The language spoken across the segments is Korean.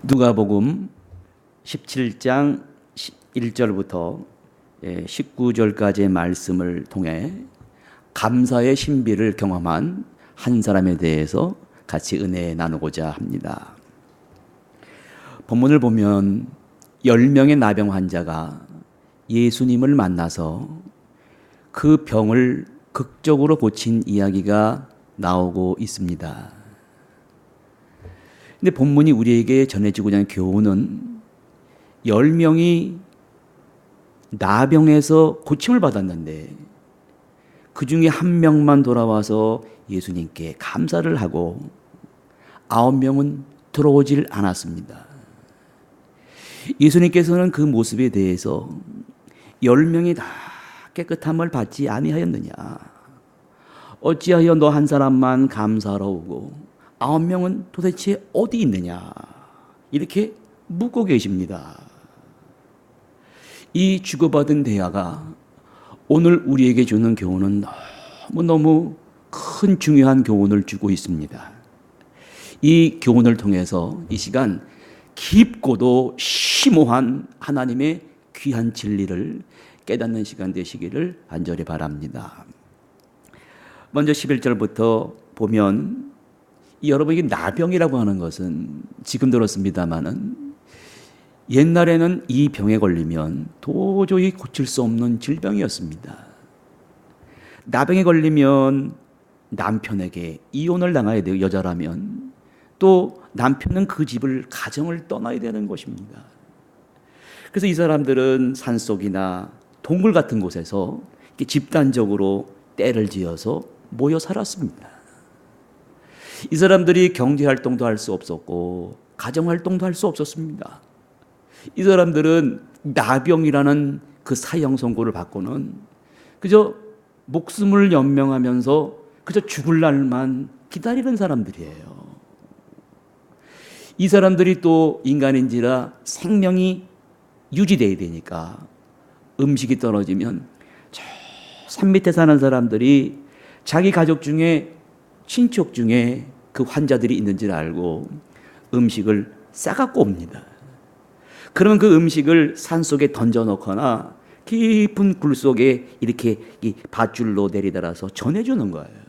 누가복음 17장 1절부터 19절까지의 말씀을 통해 감사의 신비를 경험한 한 사람에 대해서 같이 은혜 나누고자 합니다. 본문을 보면 10명의 나병 환자가 예수님을 만나서 그 병을 극적으로 고친 이야기가 나오고 있습니다. 근데 본문이 우리에게 전해지고자 하는 교훈은 10명이 나병에서 고침을 받았는데 그 중에 한 명만 돌아와서 예수님께 감사를 하고 9명은 들어오질 않았습니다. 예수님께서는 그 모습에 대해서 10명이 다 깨끗함을 받지 아니하였느냐, 어찌하여 너 한 사람만 감사하러 오고 9명은 도대체 어디 있느냐, 이렇게 묻고 계십니다. 이 주고받은 대화가 오늘 우리에게 주는 교훈은 너무너무 큰 중요한 교훈을 주고 있습니다. 이 교훈을 통해서 이 시간 깊고도 심오한 하나님의 귀한 진리를 깨닫는 시간 되시기를 간절히 바랍니다. 먼저 11절부터 보면 여러분, 이게 나병이라고 하는 것은 지금 들었습니다마는 옛날에는 이 병에 걸리면 도저히 고칠 수 없는 질병이었습니다. 나병에 걸리면 남편에게 이혼을 당해야 돼요. 여자라면. 또 남편은 그 집을, 가정을 떠나야 되는 것입니다. 그래서 이 사람들은 산속이나 동굴 같은 곳에서 집단적으로 떼를 지어서 모여 살았습니다. 이 사람들이 경제활동도 할 수 없었고 가정활동도 할 수 없었습니다. 이 사람들은 나병이라는 그 사형 선고를 받고는 그저 목숨을 연명하면서 그저 죽을 날만 기다리는 사람들이에요. 이 사람들이 또 인간인지라 생명이 유지돼야 되니까 음식이 떨어지면 저 산 밑에 사는 사람들이 자기 가족 중에, 친척 중에 그 환자들이 있는지를 알고 음식을 싸갖고 옵니다. 그러면 그 음식을 산속에 던져놓거나 깊은 굴 속에 이렇게 이 밧줄로 내리달아서 전해주는 거예요.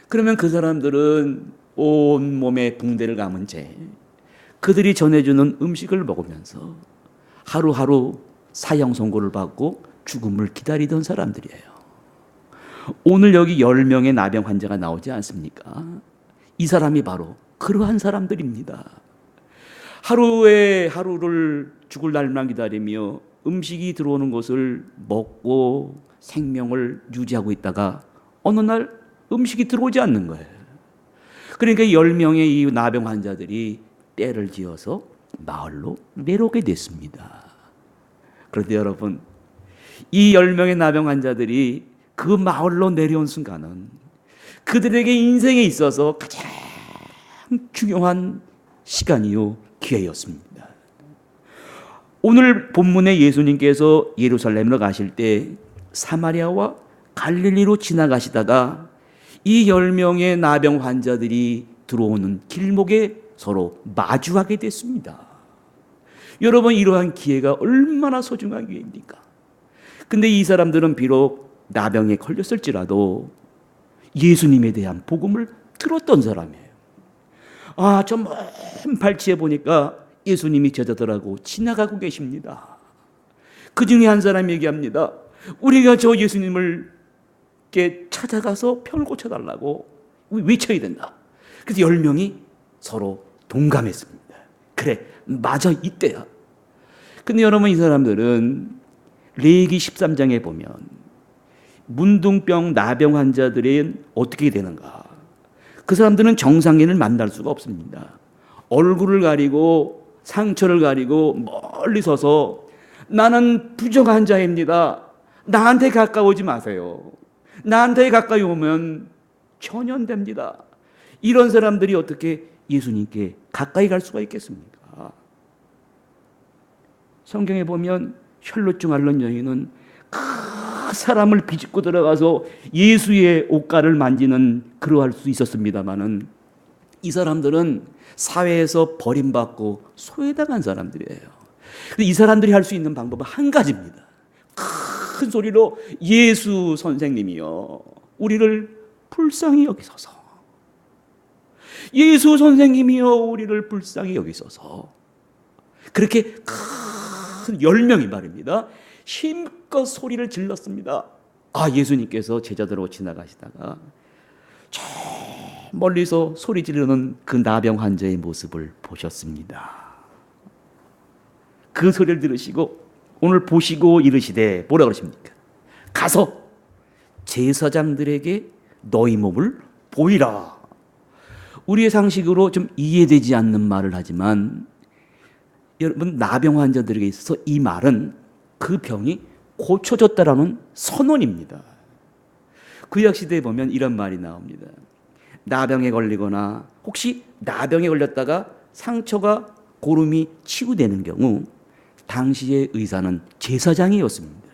그러면 그 사람들은 온 몸에 붕대를 감은 채 그들이 전해주는 음식을 먹으면서 하루하루 사형 선고를 받고 죽음을 기다리던 사람들이에요. 오늘 여기 10명의 나병 환자가 나오지 않습니까? 이 사람이 바로 그러한 사람들입니다. 하루에 하루를 죽을 날만 기다리며 음식이 들어오는 것을 먹고 생명을 유지하고 있다가 어느 날 음식이 들어오지 않는 거예요. 그러니까 10명의 이 나병 환자들이 떼를 지어서 마을로 내려오게 됐습니다. 그런데 여러분, 이 10명의 나병 환자들이 그 마을로 내려온 순간은 그들에게 인생에 있어서 가장 중요한 시간이요, 기회였습니다. 오늘 본문에 예수님께서 예루살렘으로 가실 때 사마리아와 갈릴리로 지나가시다가 이 10명의 나병 환자들이 들어오는 길목에 서로 마주하게 됐습니다. 여러분, 이러한 기회가 얼마나 소중한 기회입니까? 근데 이 사람들은 비록 나병에 걸렸을지라도 예수님에 대한 복음을 들었던 사람이에요. 저 먼 발치에 보니까 예수님이 제자들하고 지나가고 계십니다. 그 중에 한 사람이 얘기합니다. 우리가 저 예수님을 찾아가서 병을 고쳐달라고 외쳐야 된다. 그래서 10명이 서로 동감했습니다. 그래, 맞아, 이때야. 근데 여러분, 이 사람들은 레위기 13장에 보면 문둥병, 나병 환자들은 어떻게 되는가? 그 사람들은 정상인을 만날 수가 없습니다. 얼굴을 가리고 상처를 가리고 멀리 서서 나는 부정한 자입니다. 나한테 가까우지 마세요. 나한테 가까이 오면 천연됩니다. 이런 사람들이 어떻게 예수님께 가까이 갈 수가 있겠습니까? 성경에 보면 혈루증 앓는 여인은 그 사람을 비집고 들어가서 예수의 옷가를 만지는 그러할 수 있었습니다마는 이 사람들은 사회에서 버림받고 소외당한 사람들이에요. 이 사람들이 할 수 있는 방법은 한 가지입니다. 큰 소리로 예수 선생님이요, 우리를 불쌍히 여기소서. 예수 선생님이요, 우리를 불쌍히 여기소서. 그렇게 큰 10명이 말입니다. 힘껏 소리를 질렀습니다. 예수님께서 제자들하고 지나가시다가 저 멀리서 소리 지르는 그 나병 환자의 모습을 보셨습니다. 그 소리를 들으시고 오늘 보시고 이르시되 뭐라 그러십니까? 가서 제사장들에게 너희 몸을 보이라. 우리의 상식으로 좀 이해되지 않는 말을 하지만 여러분, 나병 환자들에게 있어서 이 말은 그 병이 고쳐졌다라는 선언입니다. 구약 시대에 보면 이런 말이 나옵니다. 나병에 걸리거나 혹시 나병에 걸렸다가 상처가 고름이 치유되는 경우 당시의 의사는 제사장이었습니다.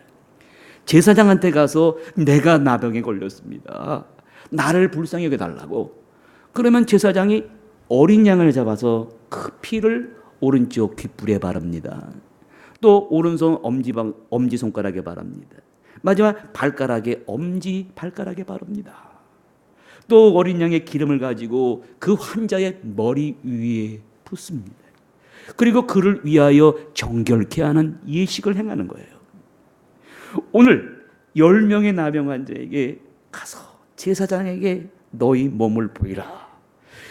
제사장한테 가서 내가 나병에 걸렸습니다, 나를 불쌍히 여겨달라고. 그러면 제사장이 어린 양을 잡아서 그 피를 오른쪽 귓불에 바릅니다. 또 오른손 엄지손가락에 바릅니다. 마지막 발가락에 발가락에 바릅니다. 또 어린 양의 기름을 가지고 그 환자의 머리 위에 붓습니다. 그리고 그를 위하여 정결케 하는 예식을 행하는 거예요. 오늘 10명의 나병 환자에게 가서 제사장에게 너희 몸을 보이라.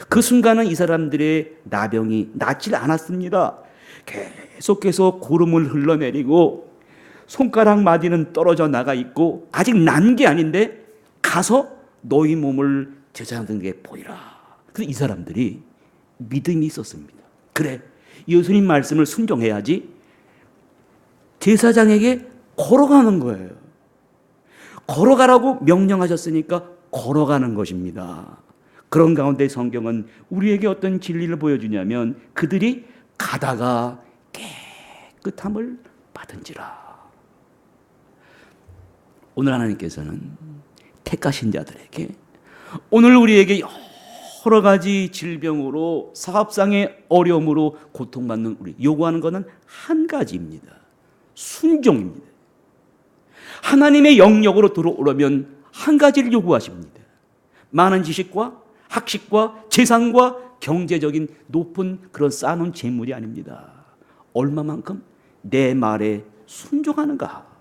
그 순간은 이 사람들의 나병이 낫질 않았습니다. 계속해서 고름을 흘러내리고 손가락 마디는 떨어져 나가 있고 아직 난 게 아닌데 가서 너희 몸을 제사장들에게 보이라. 그래서 이 사람들이 믿음이 있었습니다. 그래, 예수님 말씀을 순종해야지. 제사장에게 걸어가는 거예요. 걸어가라고 명령하셨으니까 걸어가는 것입니다. 그런 가운데 성경은 우리에게 어떤 진리를 보여주냐면 그들이 가다가 깨끗함을 받은지라. 오늘 하나님께서는 택하신 자들에게, 오늘 우리에게 여러 가지 질병으로 사업상의 어려움으로 고통받는 우리 요구하는 것은 한 가지입니다. 순종입니다. 하나님의 영역으로 들어오려면 한 가지를 요구하십니다. 많은 지식과 학식과 재산과 경제적인 높은 그런 쌓아놓은 재물이 아닙니다. 얼마만큼 내 말에 순종하는가.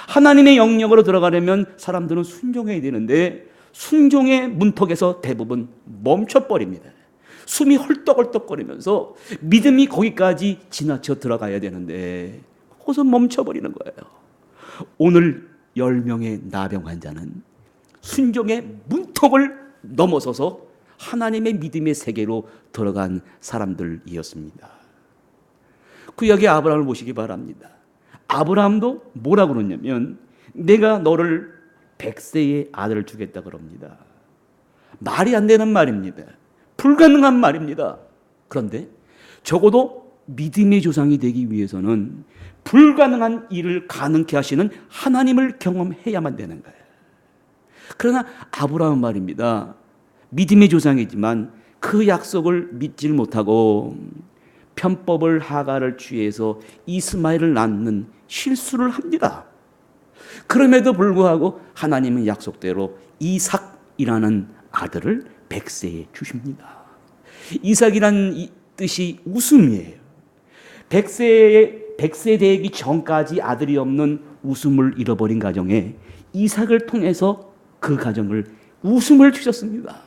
하나님의 영역으로 들어가려면 사람들은 순종해야 되는데 순종의 문턱에서 대부분 멈춰버립니다. 숨이 헐떡헐떡거리면서 믿음이 거기까지 지나쳐 들어가야 되는데 거기서 멈춰버리는 거예요. 오늘 10명의 나병 환자는 순종의 문턱을 넘어서서 하나님의 믿음의 세계로 들어간 사람들이었습니다. 구약의 아브라함을 보시기 바랍니다. 아브라함도 뭐라고 그러냐면 내가 너를 100세의 아들을 주겠다 그럽니다. 말이 안 되는 말입니다. 불가능한 말입니다. 그런데 적어도 믿음의 조상이 되기 위해서는 불가능한 일을 가능케 하시는 하나님을 경험해야만 되는 거예요. 그러나 아브라함 말입니다. 믿음의 조상이지만 그 약속을 믿질 못하고 편법을 하가를 취해서 이스마엘을 낳는 실수를 합니다. 그럼에도 불구하고 하나님은 약속대로 이삭이라는 아들을 100세에 주십니다. 이삭이라는 뜻이 웃음이에요. 100세 되기 전까지 아들이 없는 웃음을 잃어버린 가정에 이삭을 통해서 그 가정을 웃음을 주셨습니다.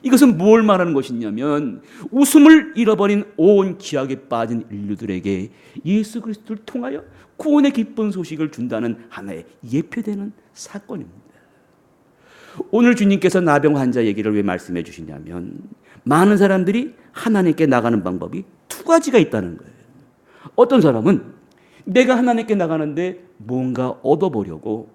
이것은 뭘 말하는 것이냐면 웃음을 잃어버린 온 기약에 빠진 인류들에게 예수 그리스도를 통하여 구원의 기쁜 소식을 준다는 하나의 예표되는 사건입니다. 오늘 주님께서 나병 환자 얘기를 왜 말씀해 주시냐면 많은 사람들이 하나님께 나가는 방법이 두 가지가 있다는 거예요. 어떤 사람은 내가 하나님께 나가는데 뭔가 얻어보려고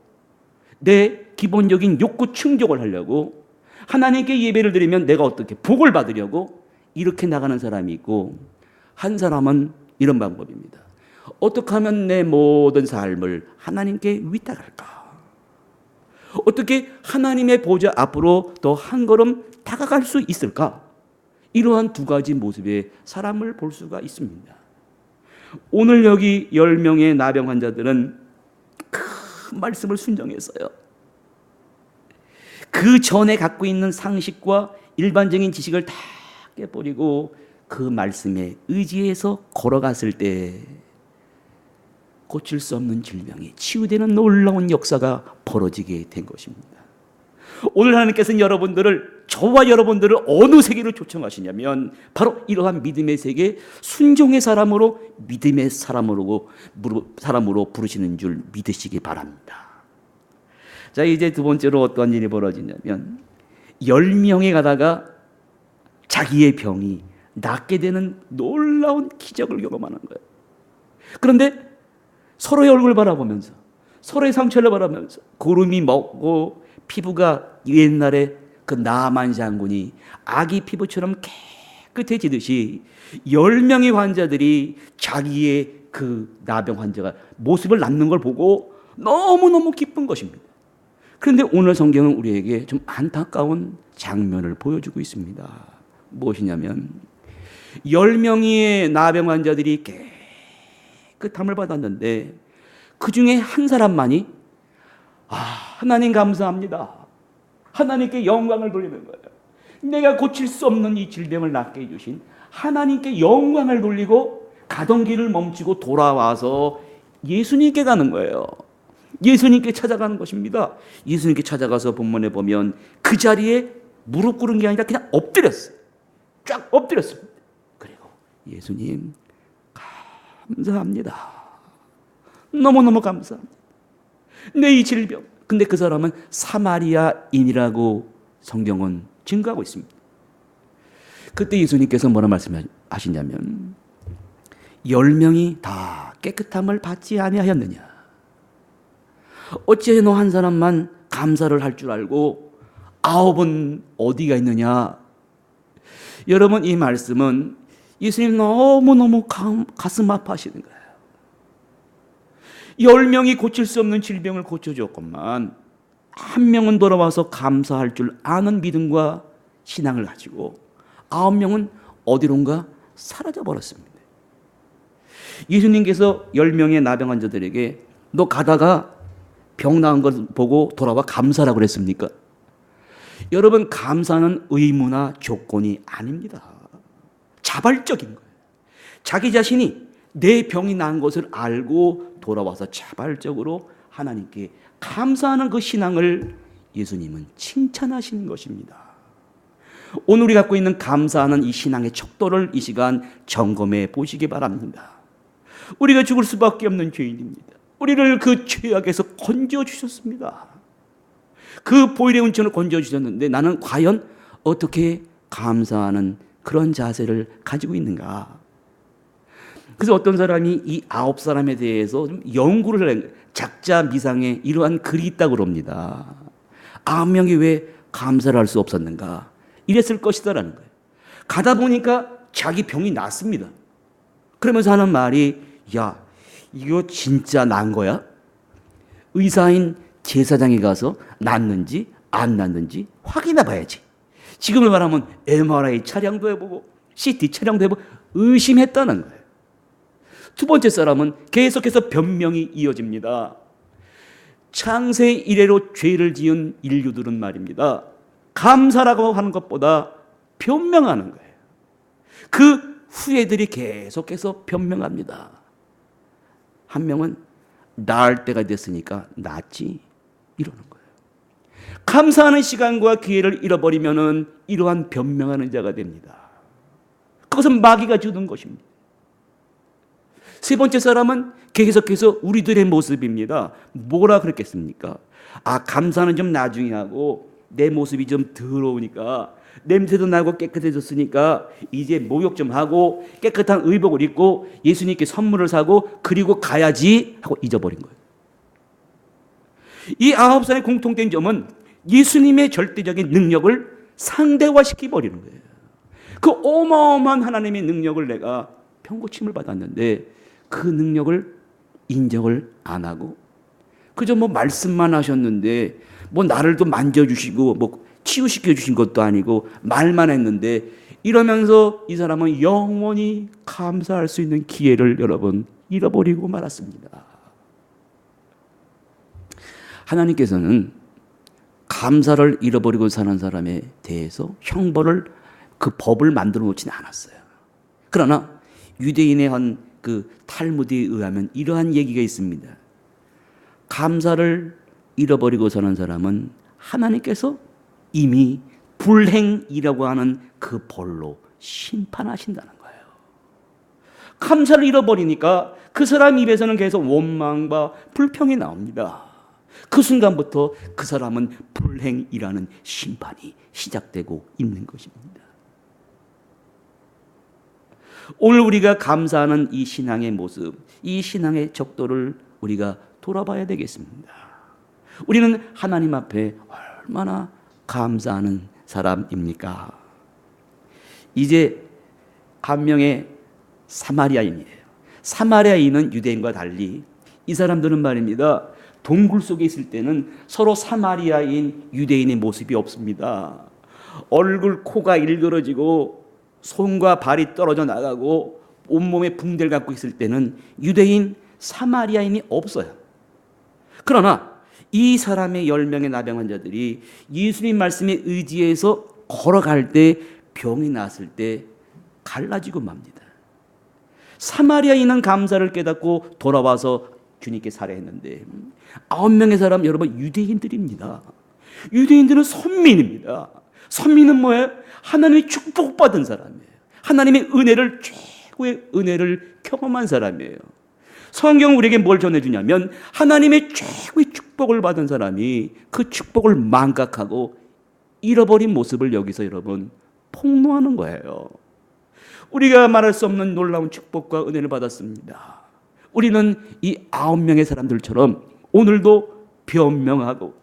내 기본적인 욕구 충족을 하려고 하나님께 예배를 드리면 내가 어떻게 복을 받으려고 이렇게 나가는 사람이 있고, 한 사람은 이런 방법입니다. 어떻게 하면 내 모든 삶을 하나님께 위탁할까? 어떻게 하나님의 보좌 앞으로 더 한 걸음 다가갈 수 있을까? 이러한 두 가지 모습의 사람을 볼 수가 있습니다. 오늘 여기 10명의 나병 환자들은 그 말씀을 순종했어요. 그 전에 갖고 있는 상식과 일반적인 지식을 다 깨버리고 그 말씀에 의지해서 걸어갔을 때 고칠 수 없는 질병이 치유되는 놀라운 역사가 벌어지게 된 것입니다. 오늘 하나님께서는 저와 여러분들을 어느 세계로 초청하시냐면 바로 이러한 믿음의 세계, 순종의 사람으로, 믿음의 사람으로 부르시는 줄 믿으시기 바랍니다. 자, 이제 두 번째로 어떤 일이 벌어지냐면 10명이 가다가 자기의 병이 낫게 되는 놀라운 기적을 경험하는 거예요. 그런데 서로의 얼굴을 바라보면서, 서로의 상처를 바라보면서 구름이 먹고 피부가 옛날에 그 나만 장군이 아기 피부처럼 깨끗해지듯이 10명의 환자들이 자기의 그 나병 환자가 모습을 낫는 걸 보고 너무너무 기쁜 것입니다. 그런데 오늘 성경은 우리에게 좀 안타까운 장면을 보여주고 있습니다. 무엇이냐면 10명의 나병 환자들이 깨끗함을 받았는데 그 중에 한 사람만이 하나님 감사합니다. 하나님께 영광을 돌리는 거예요. 내가 고칠 수 없는 이 질병을 낫게 해주신 하나님께 영광을 돌리고 가던 길을 멈추고 돌아와서 예수님께 가는 거예요. 예수님께 찾아가는 것입니다. 예수님께 찾아가서 본문에 보면 그 자리에 무릎 꿇은 게 아니라 그냥 엎드렸어요. 쫙 엎드렸습니다. 그리고 예수님 감사합니다. 너무너무 감사합니다. 내 이 질병. 근데 그 사람은 사마리아인이라고 성경은 증거하고 있습니다. 그때 예수님께서 뭐라 말씀하시냐면 10명이 다 깨끗함을 받지 아니하였느냐. 어찌해 너 한 사람만 감사를 할 줄 알고 9은 어디가 있느냐. 여러분, 이 말씀은 예수님 너무너무 가슴 아파하시는 거예요. 10명이 고칠 수 없는 질병을 고쳐줬건만 한 명은 돌아와서 감사할 줄 아는 믿음과 신앙을 가지고 9명은 어디론가 사라져 버렸습니다. 예수님께서 10명의 나병 환자들에게 너 가다가 병 나은 걸 보고 돌아와 감사라고 그랬습니까? 여러분, 감사는 의무나 조건이 아닙니다. 자발적인 거예요. 자기 자신이 내 병이 난 것을 알고 돌아와서 자발적으로 하나님께 감사하는 그 신앙을 예수님은 칭찬하시는 것입니다. 오늘 우리 갖고 있는 감사하는 이 신앙의 척도를 이 시간 점검해 보시기 바랍니다. 우리가 죽을 수밖에 없는 죄인입니다. 우리를 그 죄악에서 건져주셨습니다. 그 보혈의 은총을 건져주셨는데 나는 과연 어떻게 감사하는 그런 자세를 가지고 있는가? 그래서 어떤 사람이 이 9사람에 대해서 좀 연구를 한 작자 미상에 이러한 글이 있다고 그럽니다. 9명이 왜 감사를 할 수 없었는가? 이랬을 것이다라는 거예요. 가다 보니까 자기 병이 낫습니다. 그러면서 하는 말이 야, 이거 진짜 난 거야? 의사인 제사장에 가서 낫는지 안 낫는지 확인해 봐야지. 지금을 말하면 MRI 촬영도 해보고 CT 촬영도 해보고 의심했다는 거예요. 두 번째 사람은 계속해서 변명이 이어집니다. 창세 이래로 죄를 지은 인류들은 말입니다. 감사라고 하는 것보다 변명하는 거예요. 그 후예들이 계속해서 변명합니다. 한 명은 나을 때가 됐으니까 낫지 이러는 거예요. 감사하는 시간과 기회를 잃어버리면은 이러한 변명하는 자가 됩니다. 그것은 마귀가 주는 것입니다. 세 번째 사람은 계속해서 우리들의 모습입니다. 뭐라 그랬겠습니까? 감사는 좀 나중에 하고 내 모습이 좀 더러우니까 냄새도 나고 깨끗해졌으니까 이제 목욕 좀 하고 깨끗한 의복을 입고 예수님께 선물을 사고 그리고 가야지 하고 잊어버린 거예요. 이 9사람의 공통된 점은 예수님의 절대적인 능력을 상대화시켜버리는 거예요. 그 어마어마한 하나님의 능력을 내가 병고침을 받았는데 그 능력을 인정을 안 하고 그저 말씀만 하셨는데 나를 또 만져주시고 치유시켜 주신 것도 아니고 말만 했는데 이러면서 이 사람은 영원히 감사할 수 있는 기회를 여러분 잃어버리고 말았습니다. 하나님께서는 감사를 잃어버리고 사는 사람에 대해서 형벌을, 그 법을 만들어 놓지는 않았어요. 그러나 유대인의 한 그 탈무드에 의하면 이러한 얘기가 있습니다. 감사를 잃어버리고 사는 사람은 하나님께서 이미 불행이라고 하는 그 벌로 심판하신다는 거예요. 감사를 잃어버리니까 그 사람 입에서는 계속 원망과 불평이 나옵니다. 그 순간부터 그 사람은 불행이라는 심판이 시작되고 있는 것입니다. 오늘 우리가 감사하는 이 신앙의 모습, 이 신앙의 척도를 우리가 돌아봐야 되겠습니다. 우리는 하나님 앞에 얼마나 감사하는 사람입니까? 이제 한 명의 사마리아인이에요. 사마리아인은 유대인과 달리 이 사람들은 말입니다, 동굴 속에 있을 때는 서로 사마리아인 유대인의 모습이 없습니다. 얼굴, 코가 일그러지고 손과 발이 떨어져 나가고 온몸에 붕대를 갖고 있을 때는 유대인, 사마리아인이 없어요. 그러나 이 사람의 10명의 나병 환자들이 예수님 말씀에 의지해서 걸어갈 때, 병이 났을 때 갈라지고 맙니다. 사마리아인은 감사를 깨닫고 돌아와서 주님께 살해했는데 9명의 사람, 여러분, 유대인들입니다. 유대인들은 선민입니다. 선민은 뭐예요? 하나님의 축복받은 사람이에요. 하나님의 은혜를, 최고의 은혜를 경험한 사람이에요. 성경 우리에게 뭘 전해주냐면 하나님의 최고의 축복을 받은 사람이 그 축복을 망각하고 잃어버린 모습을 여기서 여러분 폭로하는 거예요. 우리가 말할 수 없는 놀라운 축복과 은혜를 받았습니다. 우리는 이 9명의 사람들처럼 오늘도 변명하고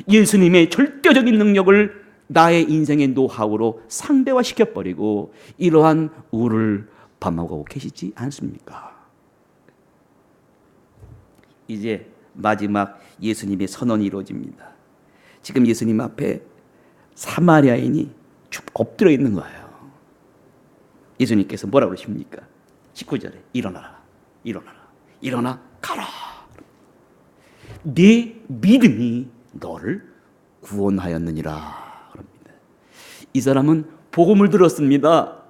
예수님의 절대적인 능력을 나의 인생의 노하우로 상대화시켜버리고 이러한 우를 범하고 계시지 않습니까? 이제 마지막 예수님의 선언이 이루어집니다. 지금 예수님 앞에 사마리아인이 쭉 엎드려 있는 거예요. 예수님께서 뭐라고 그러십니까? 19절에 일어나라, 일어나라, 일어나 가라. 네 믿음이 너를 구원하였느니라. 그럽니다. 이 사람은 복음을 들었습니다.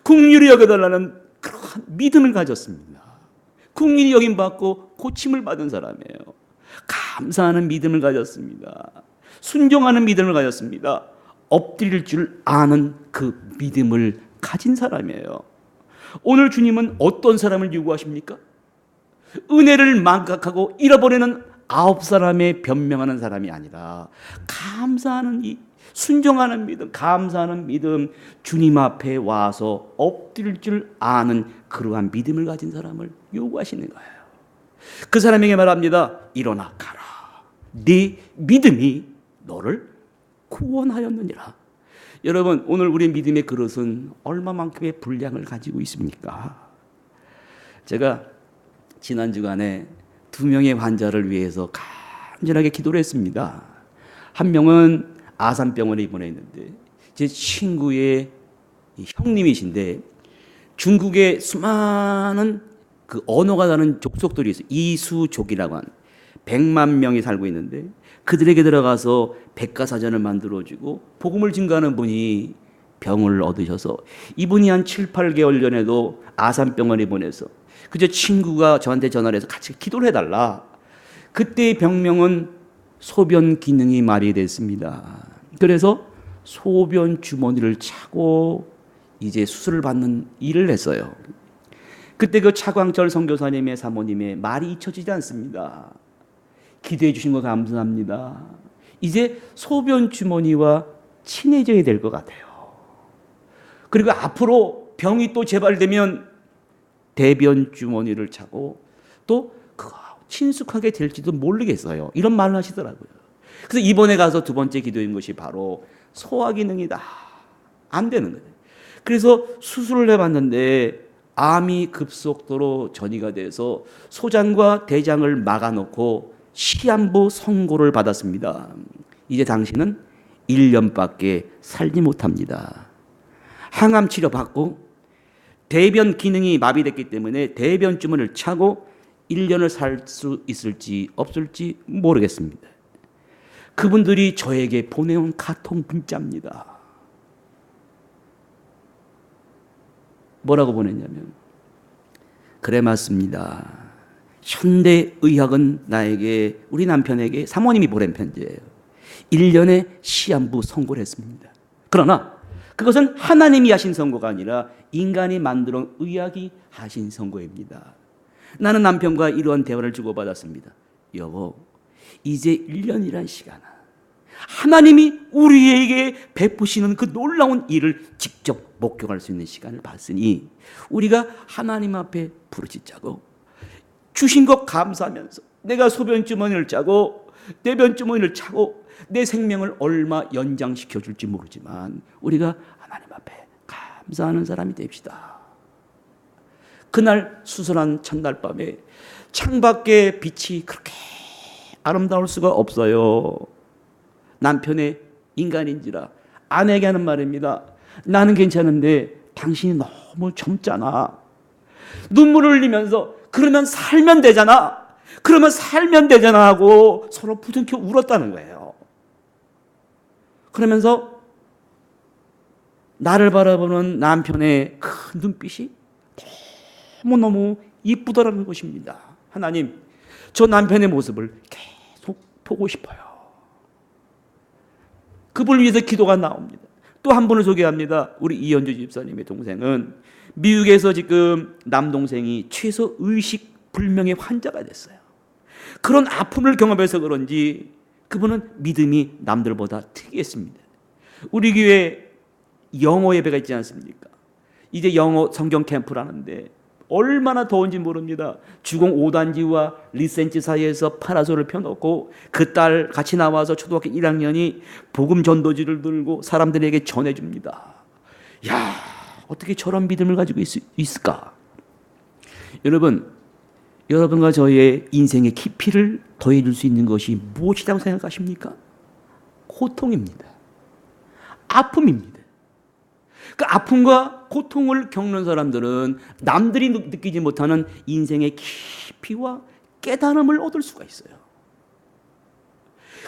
긍휼히 여겨달라는 그런 믿음을 가졌습니다. 긍휼히 여김받고 고침을 받은 사람이에요. 감사하는 믿음을 가졌습니다. 순종하는 믿음을 가졌습니다. 엎드릴 줄 아는 그 믿음을 가진 사람이에요. 오늘 주님은 어떤 사람을 요구하십니까? 은혜를 망각하고 잃어버리는 9사람의 변명하는 사람이 아니라 감사하는 이 순종하는 믿음, 감사하는 믿음, 주님 앞에 와서 엎드릴 줄 아는 그러한 믿음을 가진 사람을 요구하시는 거예요. 그 사람에게 말합니다. 일어나 가라. 네 믿음이 너를 구원하였느니라. 여러분, 오늘 우리의 믿음의 그릇은 얼마만큼의 분량을 가지고 있습니까? 제가 지난 주간에 2명의 환자를 위해서 간절하게 기도를 했습니다. 한 명은 아산병원에 입원해 있는데 제 친구의 형님이신데 중국에 수많은 그 언어가 다른 족속들이 있어요. 이수족이라고 하는 100만 명이 살고 있는데 그들에게 들어가서 백과사전을 만들어주고 복음을 증거하는 분이 병을 얻으셔서 이분이 한 7, 8개월 전에도 아산병원에 보내서 그저 친구가 저한테 전화를 해서 같이 기도를 해달라. 그때의 병명은 소변 기능이 마비됐습니다. 그래서 소변 주머니를 차고 이제 수술을 받는 일을 했어요. 그때 그 차광철 선교사님의 사모님의 말이 잊혀지지 않습니다. 기도해 주신 거 감사합니다. 이제 소변 주머니와 친해져야 될 것 같아요. 그리고 앞으로 병이 또 재발되면 대변 주머니를 차고 또 친숙하게 될지도 모르겠어요. 이런 말을 하시더라고요. 그래서 이번에 가서 두 번째 기도인 것이 바로 소화 기능이다. 안 되는 거예요. 그래서 수술을 해봤는데 암이 급속도로 전이가 돼서 소장과 대장을 막아놓고 시한부 선고를 받았습니다. 이제 당신은 1년밖에 살지 못합니다. 항암 치료 받고 대변 기능이 마비됐기 때문에 대변 주머니를 차고 1년을 살 수 있을지 없을지 모르겠습니다. 그분들이 저에게 보내온 카톡 문자입니다. 뭐라고 보냈냐면, 그래 맞습니다. 현대의학은 나에게, 우리 남편에게 사모님이 보낸 편지예요. 1년의 시한부 선고를 했습니다. 그러나 그것은 하나님이 하신 선고가 아니라 인간이 만들어 의학이 하신 선고입니다. 나는 남편과 이러한 대화를 주고받았습니다. 여보, 이제 1년이란 시간아, 하나님이 우리에게 베푸시는 그 놀라운 일을 직접 목격할 수 있는 시간을 봤으니 우리가 하나님 앞에 부르짖자고 주신 것 감사하면서 내가 소변 주머니를 짜고 대변 주머니를 차고 내 생명을 얼마 연장시켜 줄지 모르지만 우리가 하나님 앞에 감사하는 사람이 됩시다. 그날 수술한 첫날 밤에 창밖에 빛이 그렇게 아름다울 수가 없어요. 남편의 인간인지라 아내에게 하는 말입니다. 나는 괜찮은데 당신이 너무 젊잖아. 눈물을 흘리면서 그러면 살면 되잖아. 그러면 살면 되잖아 하고 서로 부둥켜 울었다는 거예요. 그러면서 나를 바라보는 남편의 큰 눈빛이 너무너무 이쁘더라는 것입니다. 하나님, 저 남편의 모습을 계속 보고 싶어요. 그분을 위해서 기도가 나옵니다. 또 한 분을 소개합니다. 우리 이현주 집사님의 동생은 미국에서 지금 남동생이 최소 의식 불명의 환자가 됐어요. 그런 아픔을 경험해서 그런지 그분은 믿음이 남들보다 특이했습니다. 우리 교회 영어 예배가 있지 않습니까? 이제 영어 성경 캠프를 하는데 얼마나 더운지 모릅니다. 주공 5단지와 리센치 사이에서 파라솔을 펴놓고 그 딸 같이 나와서 초등학교 1학년이 복음 전도지를 들고 사람들에게 전해줍니다. 야, 어떻게 저런 믿음을 가지고 있을까? 여러분과 저의 인생의 깊이를 더해줄 수 있는 것이 무엇이라고 생각하십니까? 고통입니다. 아픔입니다. 그 아픔과 고통을 겪는 사람들은 남들이 느끼지 못하는 인생의 깊이와 깨달음을 얻을 수가 있어요.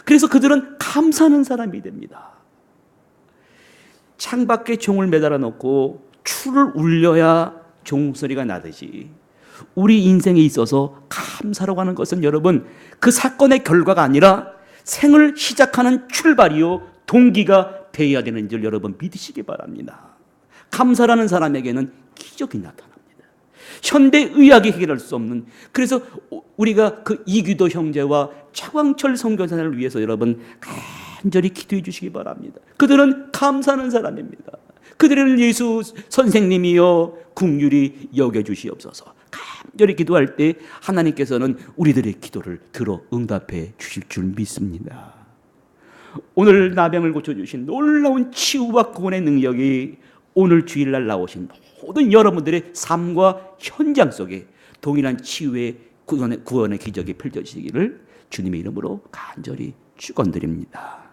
그래서 그들은 감사하는 사람이 됩니다. 창밖에 종을 매달아 놓고 추를 울려야 종소리가 나듯이 우리 인생에 있어서 감사라고 하는 것은 여러분 그 사건의 결과가 아니라 생을 시작하는 출발이요 동기가 되어야 되는 줄 여러분 믿으시기 바랍니다. 감사라는 사람에게는 기적이 나타납니다. 현대의학이 해결할 수 없는, 그래서 우리가 그 이규도 형제와 차광철 선교사를 위해서 여러분 간절히 기도해 주시기 바랍니다. 그들은 감사하는 사람입니다. 그들은 예수 선생님이여 긍휼히 여겨주시옵소서. 간절히 기도할 때 하나님께서는 우리들의 기도를 들어 응답해 주실 줄 믿습니다. 오늘 나병을 고쳐주신 놀라운 치유와 구원의 능력이 오늘 주일날 나오신 모든 여러분들의 삶과 현장 속에 동일한 치유의 구원의 기적이 펼쳐지기를 주님의 이름으로 간절히 축원드립니다.